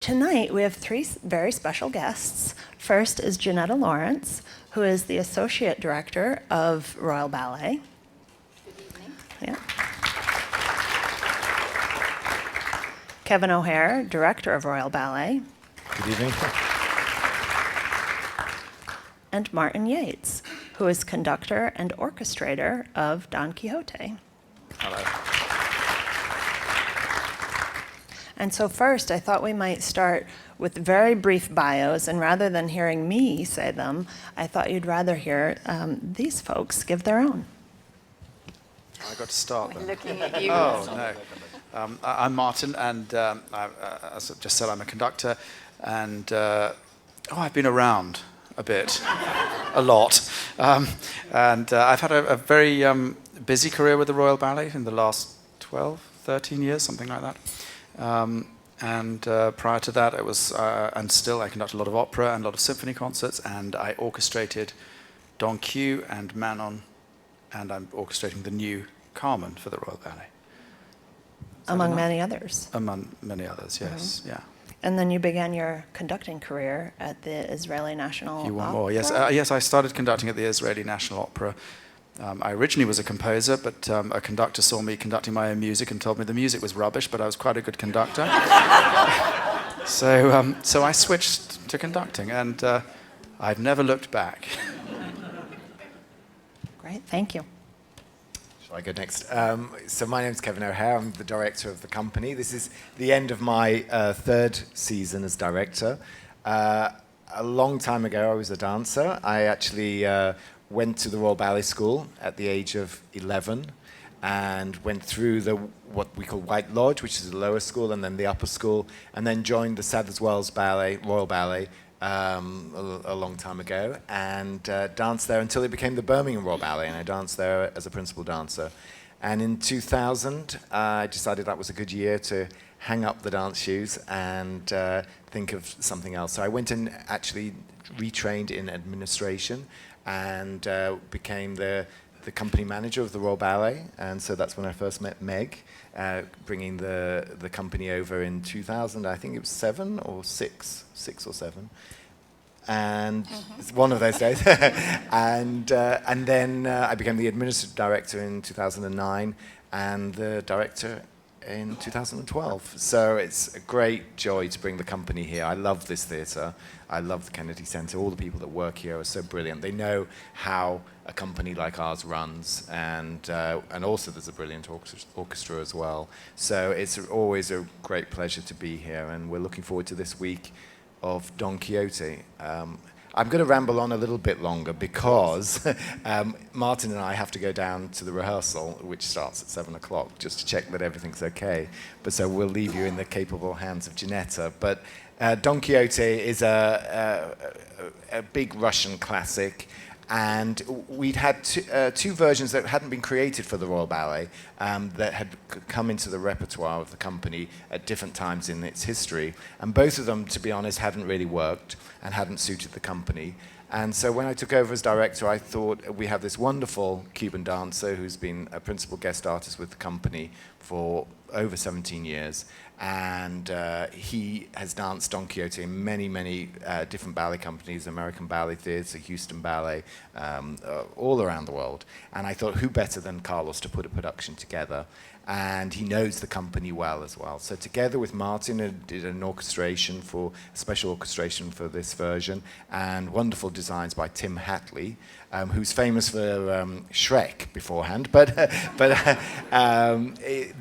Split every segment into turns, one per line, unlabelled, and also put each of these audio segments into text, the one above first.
Tonight, we have three very special guests. First is Jeanetta Laurence, who is the Associate Director of Royal Ballet.
Good evening.
Yeah. Kevin O'Hare, Director of Royal Ballet.
Good evening.
And Martin Yates, who is Conductor and Orchestrator of Don Quixote.
Hello.
And so first, I thought we might start with very brief bios, and rather than hearing me say them, I thought you'd rather hear these folks give their own.
I got to start then.
Looking at you.
Oh, no. I'm Martin, and as I just said, I'm a conductor, and I've been around a bit, a lot. And I've had a very busy career with the Royal Ballet in the last 12, 13 years, something like that. And prior to that, it was, and still, I conduct a lot of opera and a lot of symphony concerts, and I orchestrated Don Q and Manon, and I'm orchestrating the new Carmen for the Royal Ballet.
Among many others.
Among many others, yes, yeah.
And then you began your conducting career at the Israeli National Opera.
You want more? Yes, yes. I started conducting at the Israeli National Opera. I originally was a composer, but a conductor saw me conducting my own music and told me the music was rubbish, but I was quite a good conductor. So I switched to conducting, and I've never looked back.
Great, thank you.
Shall I go next? So my name's Kevin O'Hare. I'm the director of the company. This is the end of my third season as director. A long time ago, I was a dancer. I actually went to the Royal Ballet School at the age of 11 and went through what we call White Lodge, which is the lower school, and then the upper school, and then joined the Sadler's Wells Ballet, Royal Ballet, a long time ago, and danced there until it became the Birmingham Royal Ballet, and I danced there as a principal dancer. And in 2000, I decided that was a good year to hang up the dance shoes and think of something else. So I went and actually retrained in administration and became the company manager of the Royal Ballet. And so that's when I first met Meg, bringing the company over in 2000. I think it was 6 or 7. And it's one of those days. and then I became the administrative director in 2009 and the director in 2012. So it's a great joy to bring the company here. I love this theatre. I love the Kennedy Centre. All the people that work here are so brilliant. They know how a company like ours runs, and also there's a brilliant orchestra as well. So it's always a great pleasure to be here, and we're looking forward to this week of Don Quixote. I'm going to ramble on a little bit longer because Martin and I have to go down to the rehearsal, which starts at 7 o'clock, just to check that everything's okay. But so we'll leave you in the capable hands of Jeanetta. But Don Quixote is a big Russian classic, and we'd had two versions that hadn't been created for the Royal Ballet that had come into the repertoire of the company at different times in its history. And both of them, to be honest, hadn't really worked and hadn't suited the company. And so when I took over as director, I thought we have this wonderful Cuban dancer who's been a principal guest artist with the company for over 17 years. And he has danced Don Quixote in many, many different ballet companies, American Ballet Theatre, Houston Ballet, all around the world. And I thought, who better than Carlos to put a production together? And he knows the company well as well. So together with Martin, I did an orchestration a special orchestration for this version, and wonderful designs by Tim Hatley, who's famous for Shrek beforehand, but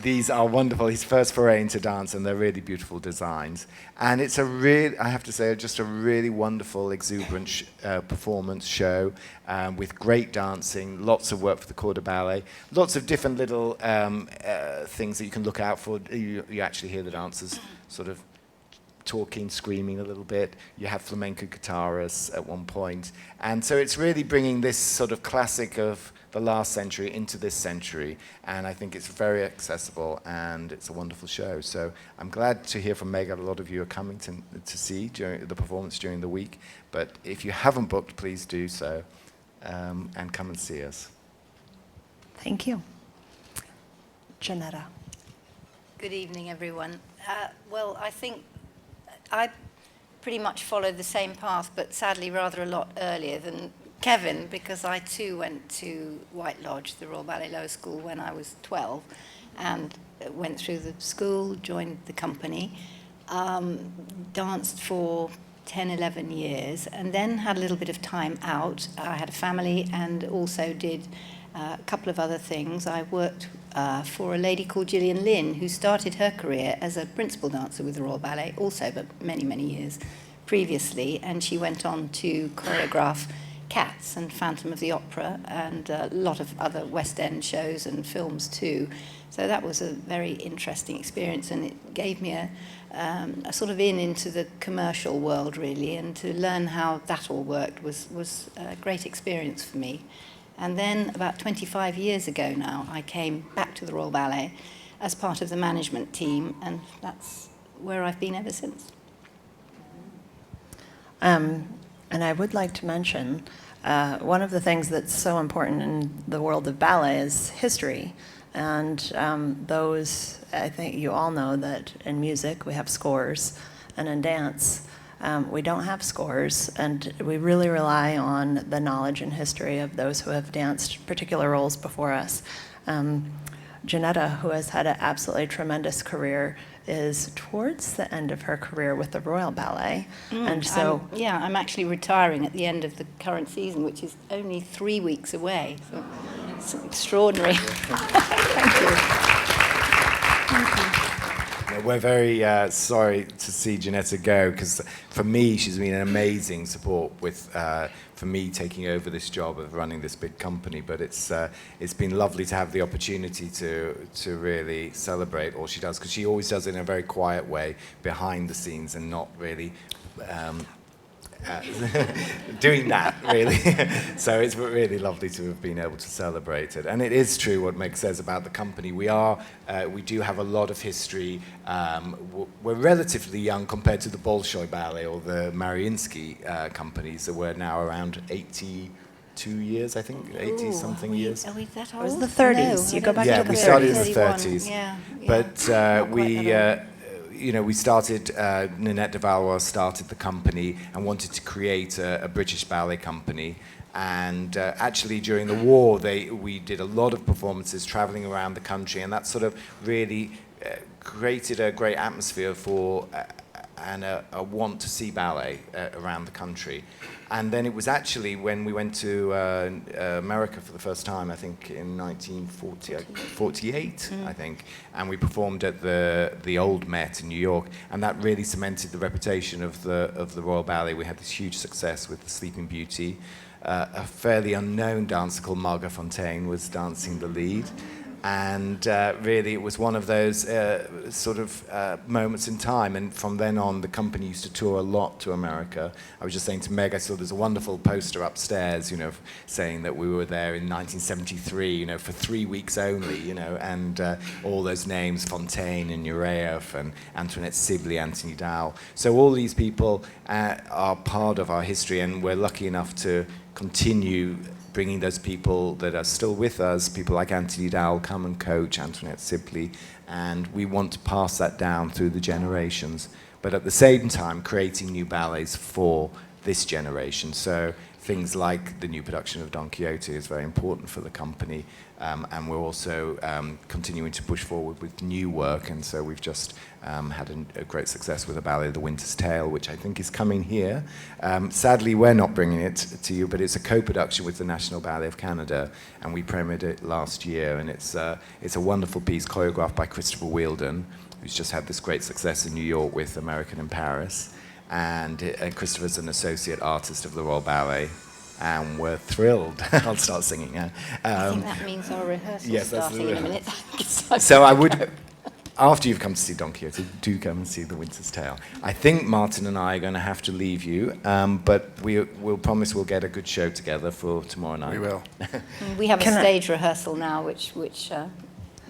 these are wonderful. His first foray into dance, and they're really beautiful designs. And it's I have to say, just a really wonderful, exuberant performance show with great dancing, lots of work for the Corps de Ballet, lots of different little things that you can look out for. You actually hear the dancers sort of talking, screaming a little bit. You have flamenco guitarists at one point. And so it's really bringing this sort of classic of the last century into this century. And I think it's very accessible, and it's a wonderful show. So I'm glad to hear from Meg. A lot of you are coming to see during the performance during the week. But if you haven't booked, please do so, and come and see us.
Thank you. Jeanetta.
Good evening, everyone. Well, I think I pretty much followed the same path, but sadly rather a lot earlier than Kevin, because I too went to White Lodge, the Royal Ballet Lower School, when I was 12, and went through the school, joined the company, danced for 10, 11 years, and then had a little bit of time out. I had a family and also did a couple of other things. I worked for a lady called Gillian Lynn, who started her career as a principal dancer with the Royal Ballet, also, but many, many years previously, and she went on to choreograph Cats and Phantom of the Opera and a lot of other West End shows and films too. So that was a very interesting experience, and it gave me a sort of into the commercial world, really, and to learn how that all worked was a great experience for me. And then about 25 years ago now, I came back to the Royal Ballet as part of the management team, and that's where I've been ever since.
And I would like to mention, one of the things that's so important in the world of ballet is history. And I think you all know that in music we have scores, and in dance we don't have scores, and we really rely on the knowledge and history of those who have danced particular roles before us. Jeanetta, who has had an absolutely tremendous career, is towards the end of her career with the Royal Ballet. And so
I'm actually retiring at the end of the current season, which is only 3 weeks away. So it's extraordinary. Thank you. Thank you.
We're very sorry to see Jeanetta go, because for me she's been an amazing support with for me taking over this job of running this big company. But it's been lovely to have the opportunity to really celebrate all she does, because she always does it in a very quiet way behind the scenes and not really doing that, really. So it's really lovely to have been able to celebrate it. And it is true what Meg says about the company. We do have a lot of history. We're relatively young compared to the Bolshoi Ballet or the Mariinsky companies that were now around 82 years, I think, 80-something years.
Are we that
it
old?
was the 30s.
No,
You go back to the 30s.
Yeah, we started in the
31.
30s.
Yeah,
But
not quite that old.
we started, Ninette de Valois started the company and wanted to create a British ballet company. And actually during the war, we did a lot of performances traveling around the country, and that sort of really created a great atmosphere for and a want to see ballet around the country. And then it was actually when we went to America for the first time, I think in 1948, I think, and we performed at the Old Met in New York, and that really cemented the reputation of the Royal Ballet. We had this huge success with the Sleeping Beauty. A fairly unknown dancer called Margot Fontaine was dancing the lead. And really, it was one of those moments in time. And from then on, the company used to tour a lot to America. I was just saying to Meg, I saw there's a wonderful poster upstairs, saying that we were there in 1973, for 3 weeks only, and all those names, Fontaine and Nureyev and Antoinette Sibley, Anthony Dowell. So all these people are part of our history, and we're lucky enough to continue bringing those people that are still with us, people like Anthony Dowell, come and coach, Antoinette Sibley, and we want to pass that down through the generations, but at the same time creating new ballets for this generation. So things like the new production of Don Quixote is very important for the company, and we're also continuing to push forward with new work, and so we've just had a great success with a ballet, The Winter's Tale, which I think is coming here. Sadly, we're not bringing it to you, but it's a co-production with the National Ballet of Canada, and we premiered it last year, and it's a wonderful piece choreographed by Christopher Wheeldon, who's just had this great success in New York with American in Paris. And Christopher's an associate artist of the Royal Ballet, and we're thrilled. I'll start singing now.
I think that means our rehearsal starting in a minute.
So I would, after you've come to see Don Quixote, do come and see The Winter's Tale. I think Martin and I are going to have to leave you, but we'll promise we'll get a good show together for tomorrow night.
We will.
We have a stage rehearsal now, which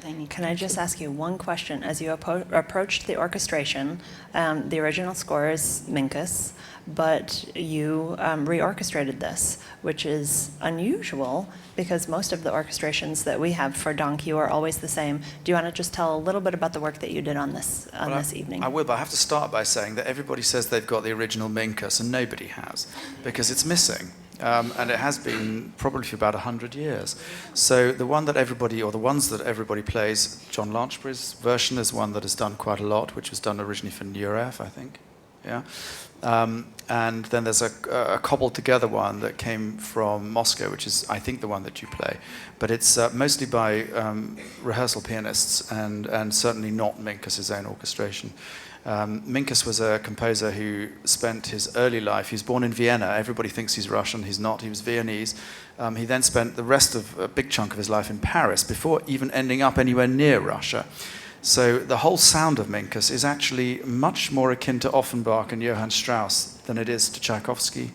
they need to
Can I just ask you one question? As you approached the orchestration, the original score is Minkus, but you reorchestrated this, which is unusual because most of the orchestrations that we have for Don Quixote are always the same. Do you want to just tell a little bit about the work that you did on this this evening?
I will, but I have to start by saying that everybody says they've got the original Minkus, and nobody has, because it's missing. And it has been probably for about 100 years. So the one that everybody, or the ones that everybody plays, John Larchbury's version is one that is done quite a lot, which was done originally for Nureyev, I think. Yeah. And then there's a cobbled together one that came from Moscow, which is, I think, the one that you play. But it's mostly by rehearsal pianists and certainly not Minkus's own orchestration. Minkus was a composer who spent his early life, he was born in Vienna, everybody thinks he's Russian, he's not, he was Viennese. He then spent the rest of a big chunk of his life in Paris before even ending up anywhere near Russia. So the whole sound of Minkus is actually much more akin to Offenbach and Johann Strauss than it is to Tchaikovsky.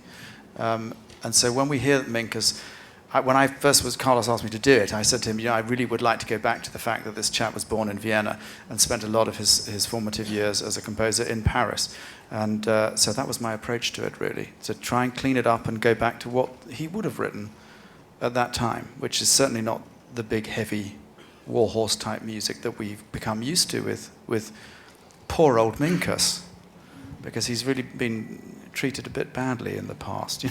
And so when we hear Minkus, when Carlos asked me to do it, I said to him, I really would like to go back to the fact that this chap was born in Vienna and spent a lot of his formative years as a composer in Paris. And so that was my approach to it, really, to try and clean it up and go back to what he would have written at that time, which is certainly not the big, heavy, warhorse type music that we've become used to with poor old Minkus, because he's really been treated a bit badly in the past,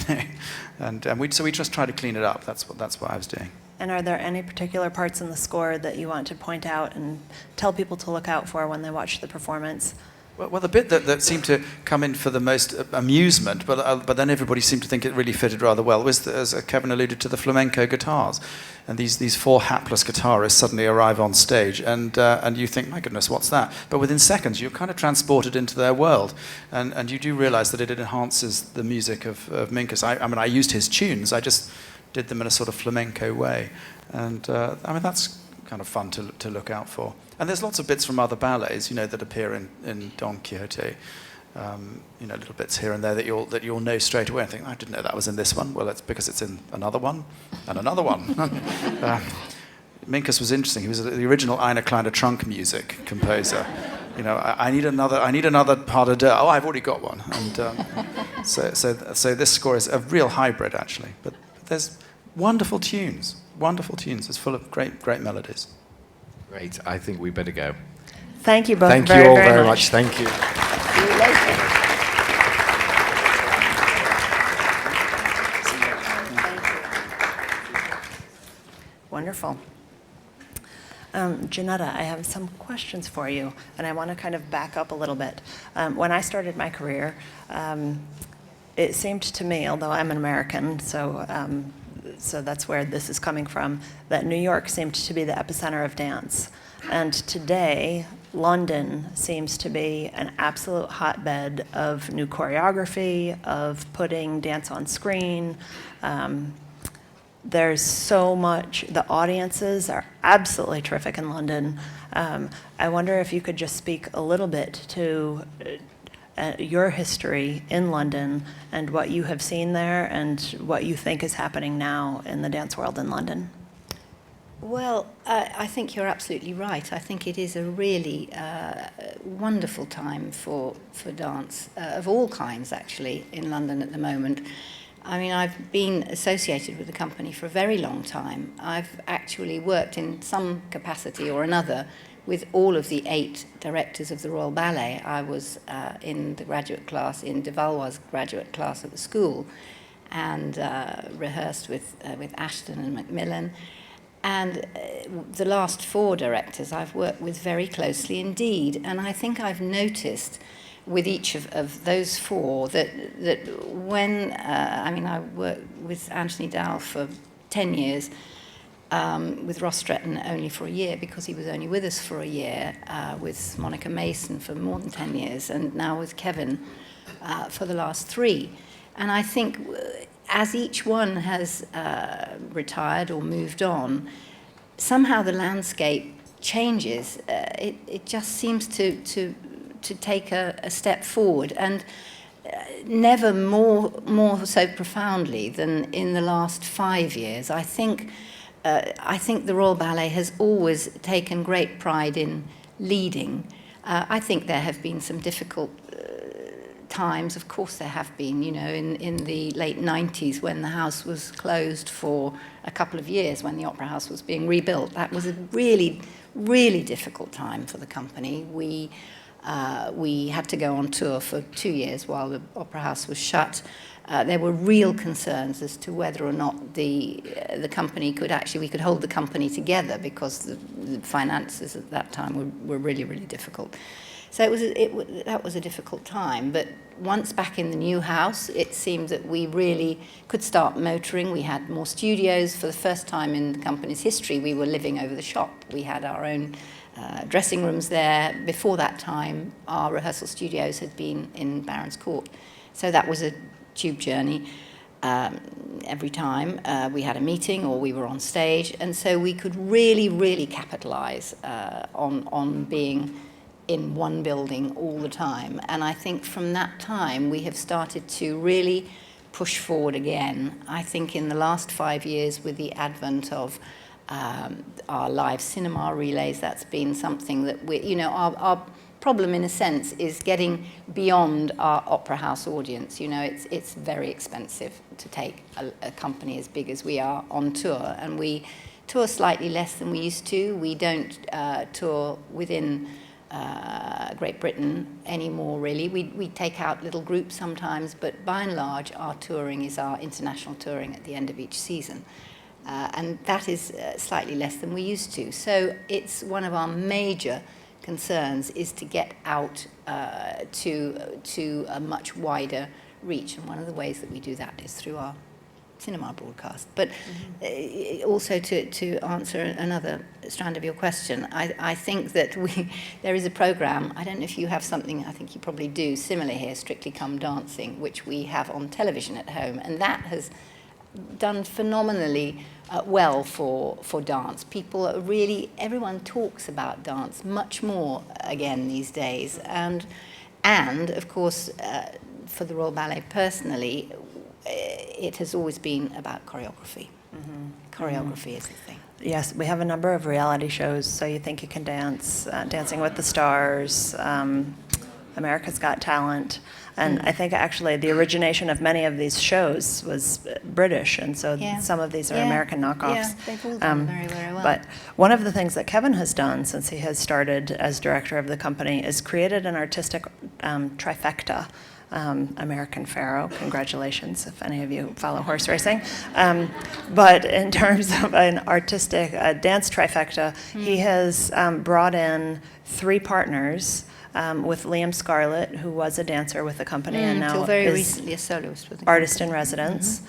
so we just try to clean it up. That's what I was doing.
And are there any particular parts in the score that you want to point out and tell people to look out for when they watch the performance?
Well, the bit that seemed to come in for the most amusement, but then everybody seemed to think it really fitted rather well, was, as Kevin alluded to, the flamenco guitars. And these four hapless guitarists suddenly arrive on stage, and you think, my goodness, what's that? But within seconds, you're kind of transported into their world, and you do realize that it enhances the music of Minkus. I mean, I used his tunes, I just did them in a sort of flamenco way. And that's kind of fun to look out for. And there's lots of bits from other ballets, that appear in Don Quixote. Little bits here and there that you'll know straight away and think, I didn't know that was in this one. Well, that's because it's in another one and another one. Minkus was interesting. He was the original Eine kleine trunk music composer. I need another pas de deux. Oh, I've already got one. And so this score is a real hybrid, actually. But there's wonderful tunes. It's full of great melodies.
Great. I think we better go.
Thank you both
Thank
very,
you all
very
very
much.
much. Thank you.
See you later. Wonderful. Jeanetta, I have some questions for you, and I want to kind of back up a little bit. When I started my career, it seemed to me, although I'm an American, so that's where this is coming from, that New York seemed to be the epicenter of dance. And today, London seems to be an absolute hotbed of new choreography, of putting dance on screen. There's so much, the audiences are absolutely terrific in London. I wonder if you could just speak a little bit to your history in London and what you have seen there and what you think is happening now in the dance world in London.
Well, I think you're absolutely right. I think it is a really wonderful time for dance, of all kinds, actually, in London at the moment. I mean, I've been associated with the company for a very long time. I've actually worked in some capacity or another with all of the 8 directors of the Royal Ballet. I was in the graduate class, in de Valois' graduate class at the school, and rehearsed with Ashton and Macmillan. And the last 4 directors I've worked with very closely indeed. And I think I've noticed with each of those 4 that when, I worked with Anthony Dowell for 10 years, with Ross Stretton only for a year because he was only with us for a year, with Monica Mason for more than 10 years, and now with Kevin for the last 3. And I think as each one has retired or moved on, somehow the landscape changes. It just seems to take a step forward, and never more so profoundly than in the last 5 years. I think I think the Royal Ballet has always taken great pride in leading. I think there have been some difficult times, of course there have been, you know, in the late 90s when the house was closed for a couple of years, when the Opera House was being rebuilt. That was a really, really difficult time for the company. We had to go on tour for 2 years while the Opera House was shut. There were real concerns as to whether or not the company could actually, we could hold the company together, because the finances at that time were really, really difficult. So that was a difficult time. But once back in the new house, it seemed that we really could start motoring. We had more studios. For the first time in the company's history, we were living over the shop. We had our own dressing rooms there. Before that time, our rehearsal studios had been in Barons Court. So that was a tube journey every time we had a meeting or we were on stage. And so we could really, really capitalize on being in one building all the time. And I think from that time, we have started to really push forward again. I think in the last 5 years, with the advent of our live cinema relays, that's been something that our problem in a sense is getting beyond our opera house audience. You know, it's very expensive to take a company as big as we are on tour, and we tour slightly less than we used to. We don't tour within Great Britain anymore, really. We take out little groups sometimes, but by and large our touring is our international touring at the end of each season, and that is slightly less than we used to. So it's one of our major concerns is to get out to a much wider reach, and one of the ways that we do that is through our cinema broadcast. But also to answer another strand of your question, I think that there is a programme, I don't know if you have something, I think you probably do, similar here, Strictly Come Dancing, which we have on television at home, and that has done phenomenally well for dance. People are really, everyone talks about dance much more again these days, and of course for the Royal Ballet personally, it has always been about choreography. Choreography is the thing.
Yes, we have a number of reality shows, So You Think You Can Dance, Dancing with the Stars, America's Got Talent, and I think actually the origination of many of these shows was British, and so some of these are American knockoffs.
Yeah, they've all done very, very well.
But one of the things that Kevin has done since he has started as director of the company is created an artistic trifecta. American Pharaoh, congratulations if any of you follow horse racing. But in terms of an artistic dance trifecta, he has brought in 3 partners with Liam Scarlett, who was a dancer with the company and now
until very
is
recently a soloist with the
artist in residence.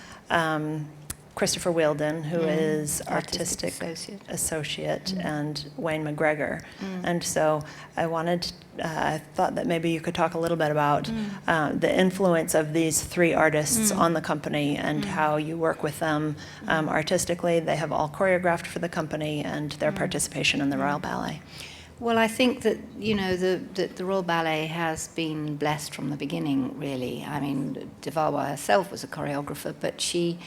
Christopher Wheeldon, who is artistic associate, and Wayne McGregor. And so I thought that maybe you could talk a little bit about the influence of these 3 artists on the company and how you work with them artistically. They have all choreographed for the company and their participation in the Royal Ballet.
Well, I think that, you know, the Royal Ballet has been blessed from the beginning, really. I mean, Devalwa herself was a choreographer, but she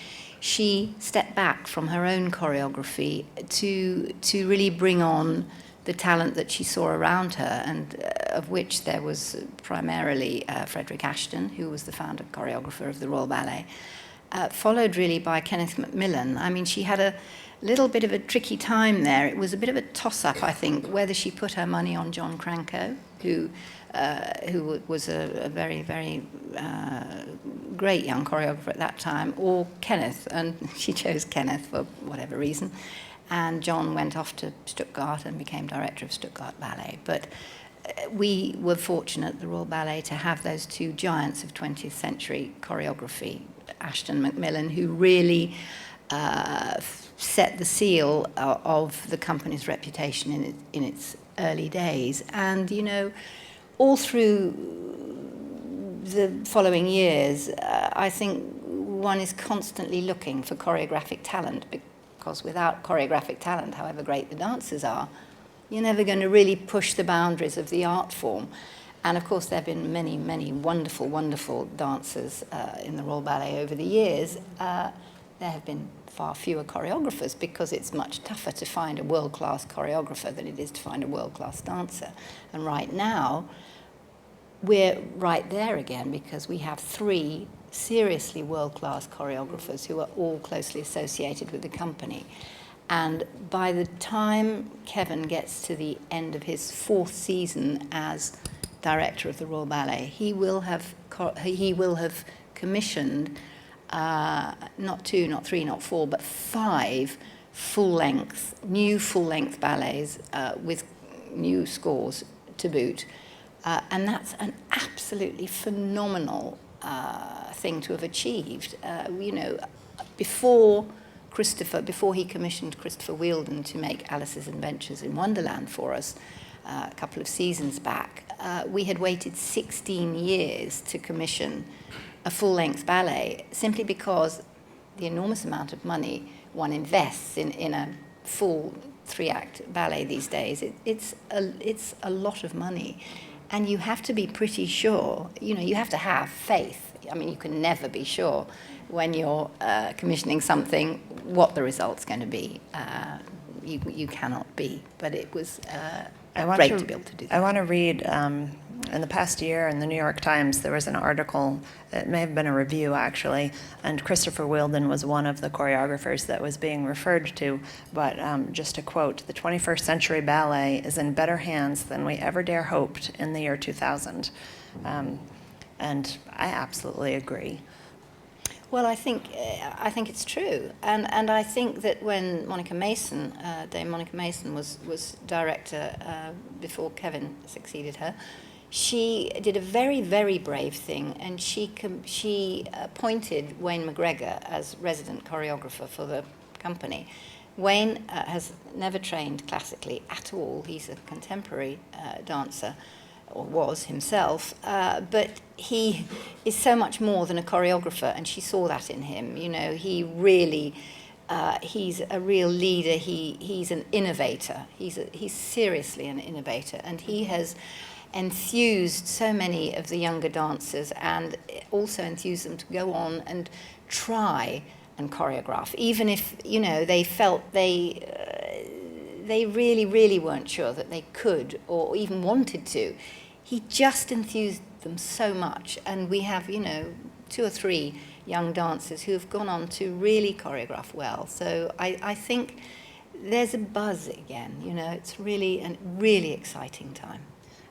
stepped back from her own choreography to really bring on the talent that she saw around her, and of which there was primarily Frederick Ashton, who was the founder choreographer of the Royal Ballet, followed really by Kenneth Macmillan. I mean, she had a little bit of a tricky time there. It was a bit of a toss-up, I think, whether she put her money on John Cranko, who was a very, very great young choreographer at that time, or Kenneth, and she chose Kenneth for whatever reason. And John went off to Stuttgart and became director of Stuttgart Ballet. But we were fortunate, the Royal Ballet, to have those 2 giants of 20th century choreography, Ashton and Macmillan, who really set the seal of the company's reputation in its early days. And, you know, all through the following years, I think one is constantly looking for choreographic talent, because without choreographic talent, however great the dancers are, you're never going to really push the boundaries of the art form. And of course, there have been many, many wonderful, wonderful dancers in the Royal Ballet over the years. there have been far fewer choreographers because it's much tougher to find a world-class choreographer than it is to find a world-class dancer. And right now, we're right there again because we have 3 seriously world-class choreographers who are all closely associated with the company. And by the time Kevin gets to the end of his 4th season as director of the Royal Ballet, he will have commissioned not 2, not 3, not 4, but 5 new full-length ballets with new scores to boot. And that's an absolutely phenomenal thing to have achieved. Before he commissioned Christopher Wheeldon to make Alice's Adventures in Wonderland for us a couple of seasons back, we had waited 16 years to commission a full-length ballet, simply because the enormous amount of money one invests in a full 3-act ballet these days. It's a lot of money. And you have to be pretty sure, you have to have faith. I mean, you can never be sure when you're commissioning something what the result's going to be. You cannot be. But it was great to be able to do that.
I want to read, in the past year in the New York Times, there was an article, it may have been a review actually, and Christopher Wheeldon was one of the choreographers that was being referred to. But just to quote, "The 21st century ballet is in better hands than we ever dare hoped in the year 2000." And I absolutely agree.
Well, I think it's true, and I think that when Monica Mason, Dame Monica Mason, was director before Kevin succeeded her, she did a very, very brave thing, and she appointed Wayne McGregor as resident choreographer for the company. Wayne has never trained classically at all. He's a contemporary dancer, or was himself, but he is so much more than a choreographer, and she saw that in him. He really, he's a real leader. He's an innovator. He's seriously an innovator, and he has enthused so many of the younger dancers, and also enthused them to go on and try and choreograph, even if they felt they really, really weren't sure that they could or even wanted to. He just enthused them so much, and we have 2 or 3 young dancers who have gone on to really choreograph well. So I think there's a buzz again. It's really a really exciting time.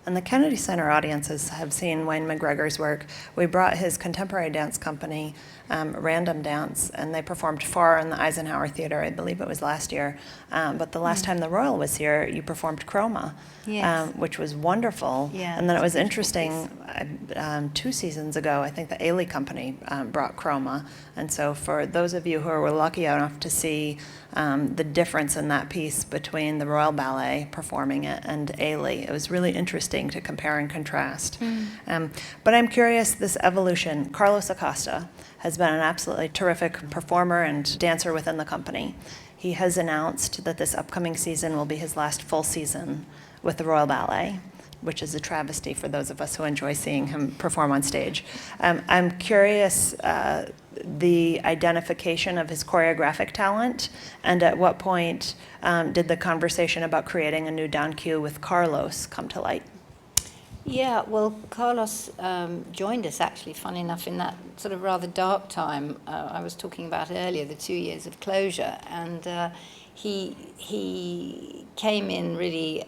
And the Kennedy Center audiences have seen Wayne McGregor's work. We brought his contemporary dance company, Random Dance, and they performed 4 in the Eisenhower Theater, I believe it was last year. But the last time the Royal was here, you performed Chroma,
Yes.
which was wonderful.
Yeah,
and then it was
that's a
interesting, 2 seasons ago, I think the Ailey Company brought Chroma. And so for those of you who were lucky enough to see the difference in that piece between the Royal Ballet performing it and Ailey, it was really interesting to compare and contrast. But I'm curious, this evolution, Carlos Acosta has been an absolutely terrific performer and dancer within the company. He has announced that this upcoming season will be his last full season with the Royal Ballet, which is a travesty for those of us who enjoy seeing him perform on stage. I'm curious the identification of his choreographic talent, and at what point did the conversation about creating a new Don Q with Carlos come to light?
Yeah, well, Carlos joined us, actually, funny enough, in that sort of rather dark time I was talking about earlier, the 2 years of closure. And he came in really,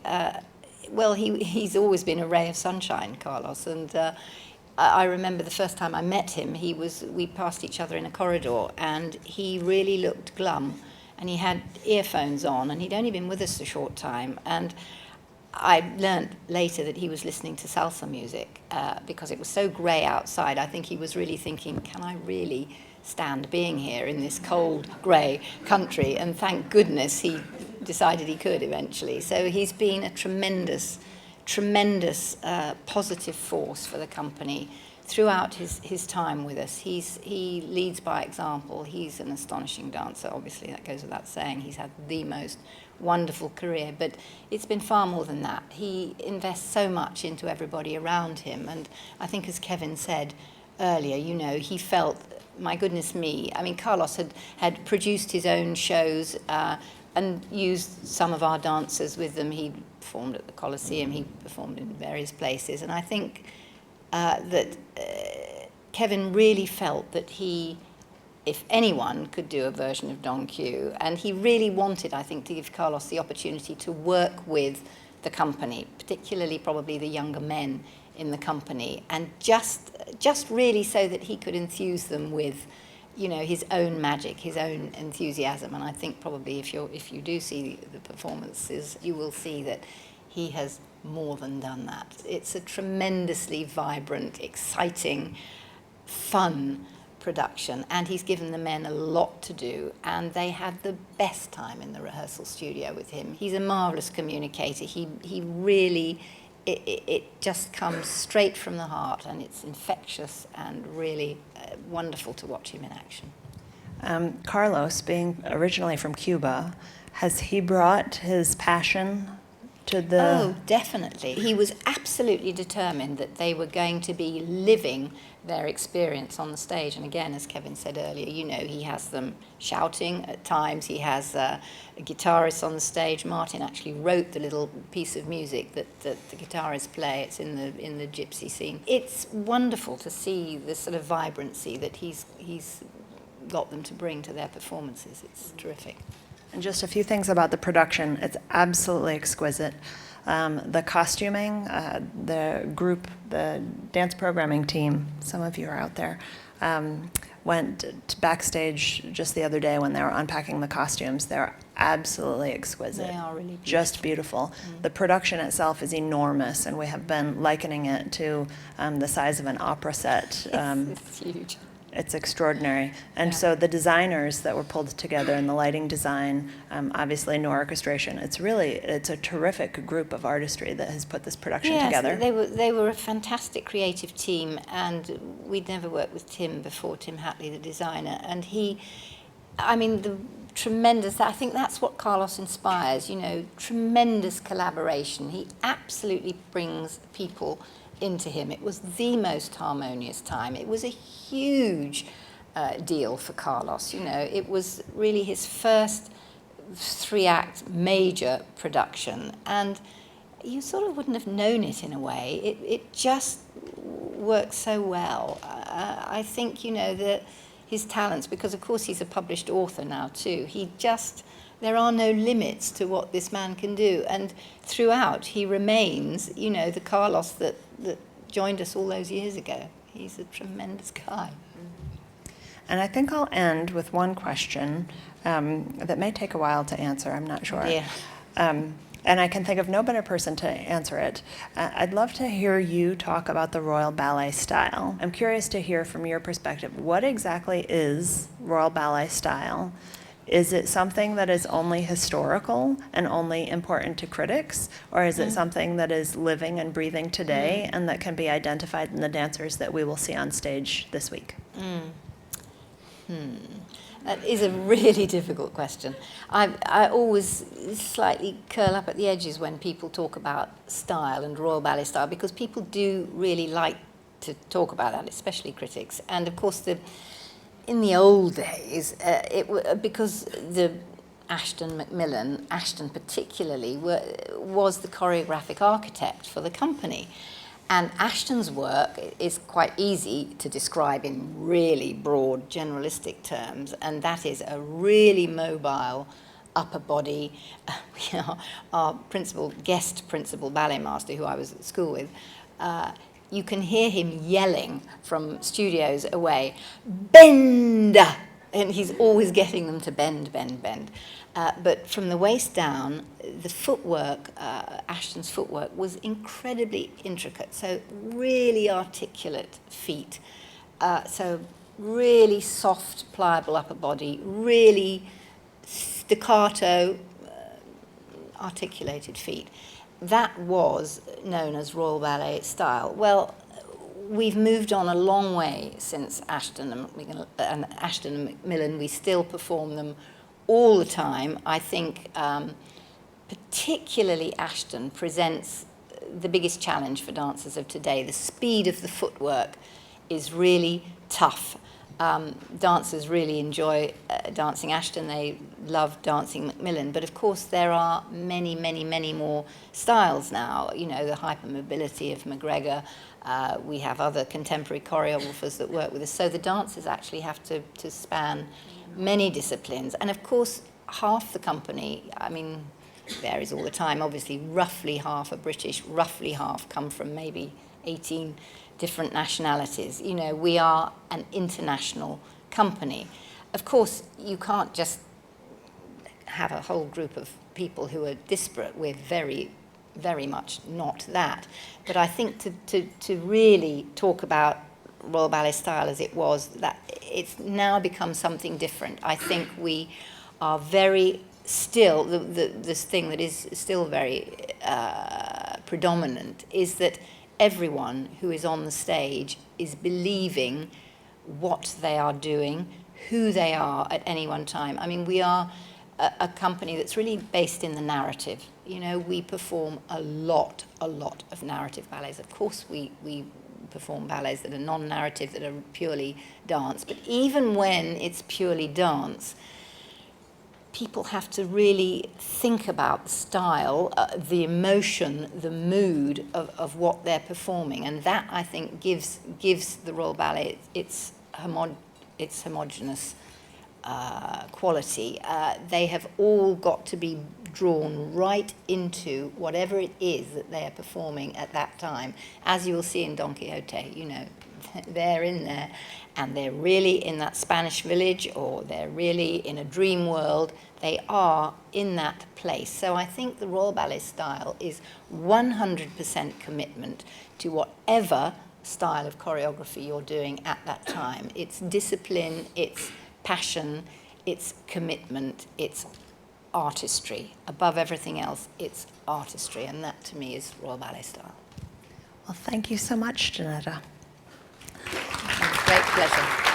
he's always been a ray of sunshine, Carlos. And I remember the first time I met him, we passed each other in a corridor, and he really looked glum. And he had earphones on, and he'd only been with us a short time. And I learned later that he was listening to salsa music because it was so grey outside. I think he was really thinking, can I really stand being here in this cold, grey country? And thank goodness he decided he could eventually. So he's been a tremendous, tremendous positive force for the company throughout his time with us. He leads by example. He's an astonishing dancer, obviously, that goes without saying. He's had the most wonderful career, but it's been far more than that. He invests so much into everybody around him, and I think, as Kevin said earlier, he felt my goodness me. I mean, Carlos had produced his own shows and used some of our dancers with them. He performed at the Colosseum, he performed in various places, and I think that Kevin really felt that he, if anyone could do a version of Don Q, and he really wanted, I think, to give Carlos the opportunity to work with the company, particularly probably the younger men in the company, and just really so that he could enthuse them with, you know, his own magic, his own enthusiasm. And I think probably if you do see the performances, you will see that he has more than done that. It's a tremendously vibrant, exciting, fun production, and he's given the men a lot to do, and they had the best time in the rehearsal studio with him. He's a marvellous communicator. He really, it just comes straight from the heart, and it's infectious and really wonderful to watch him in action.
Carlos, being originally from Cuba, has he brought his passion to the...
Oh, definitely. He was absolutely determined that they were going to be living their experience on the stage. And again, as Kevin said earlier, you know, he has them shouting at times. He has a guitarist on the stage. Martin actually wrote the little piece of music that the guitarists play. It's in the gypsy scene. It's wonderful to see the sort of vibrancy that he's got them to bring to their performances. It's terrific.
And just a few things about the production. It's absolutely exquisite. The costuming, the group, the dance programming team, some of you are out there, went backstage just the other day when they were unpacking the costumes. They're absolutely exquisite.
They are really beautiful.
Just beautiful. The production itself is enormous, and we have been likening it to the size of an opera set.
It's huge.
It's extraordinary. And so the designers that were pulled together in the lighting design, obviously no orchestration, it's a terrific group of artistry that has put this production together.
They were a fantastic creative team, and we'd never worked with Tim before, Tim Hatley, the designer, and I think that's what Carlos inspires, you know, tremendous collaboration. He absolutely brings people into him. It was the most harmonious time. It was a huge deal for Carlos. You know, it was really his first 3-act major production, and you sort of wouldn't have known it in a way. It just worked so well. I think, you know, that his talents, because of course he's a published author now too, there are no limits to what this man can do, and throughout he remains, you know, the Carlos that joined us all those years ago. He's a tremendous guy.
And I think I'll end with one question that may take a while to answer, I'm not sure.
Yeah.
And I can think of no better person to answer it. I'd love to hear you talk about the Royal Ballet style. I'm curious to hear from your perspective, what exactly is Royal Ballet style? Is it something that is only historical and only important to critics, or is it something that is living and breathing today and that can be identified in the dancers that we will see on stage this week?
That is a really difficult question. I always slightly curl up at the edges when people talk about style and Royal Ballet style, because people do really like to talk about that, especially critics. And of course, in the old days, because the Ashton particularly, was the choreographic architect for the company. And Ashton's work is quite easy to describe in really broad, generalistic terms, and that is a really mobile upper body. Our guest principal ballet master, who I was at school with, you can hear him yelling from studios away, "Bend!" And he's always getting them to bend, bend, bend. But from the waist down, the footwork, Ashton's footwork, was incredibly intricate. So really articulate feet. So really soft, pliable upper body, really staccato, articulated feet. That was known as Royal Ballet style. Well, we've moved on a long way since Ashton and Macmillan. We still perform them all the time. I think particularly Ashton presents the biggest challenge for dancers of today. The speed of the footwork is really tough. dancers really enjoy dancing Ashton. They love dancing Macmillan. But of course, there are many, many, many more styles now. You know, the hypermobility of McGregor. We have other contemporary choreographers that work with us. So the dancers actually have to span many disciplines. And of course, half the company, I mean, varies all the time. Obviously, roughly half are British, roughly half come from maybe 18 different nationalities. You know, we are an international company. Of course, you can't just have a whole group of people who are disparate. We're very, very much not that. But I think to really talk about Royal Ballet style as it was, that it's now become something different. I think we are very still, this thing that is still very predominant is that everyone who is on the stage is believing what they are doing, who they are at any one time. I mean, we are a company that's really based in the narrative. You know, we perform a lot of narrative ballets. Of course, we perform ballets that are non-narrative, that are purely dance. But even when it's purely dance, people have to really think about the style, the emotion, the mood of what they're performing. And that, I think, gives the Royal Ballet its homogeneous quality. They have all got to be drawn right into whatever it is that they are performing at that time. As you will see in Don Quixote, you know, they're in there and they're really in that Spanish village, or they're really in a dream world. They are in that place. So I think the Royal Ballet style is 100% commitment to whatever style of choreography you're doing at that time. It's discipline, it's passion, it's commitment, it's artistry. Above everything else, it's artistry, and that to me is Royal Ballet style.
Well, thank you so much, Jeanetta.
Great pleasure.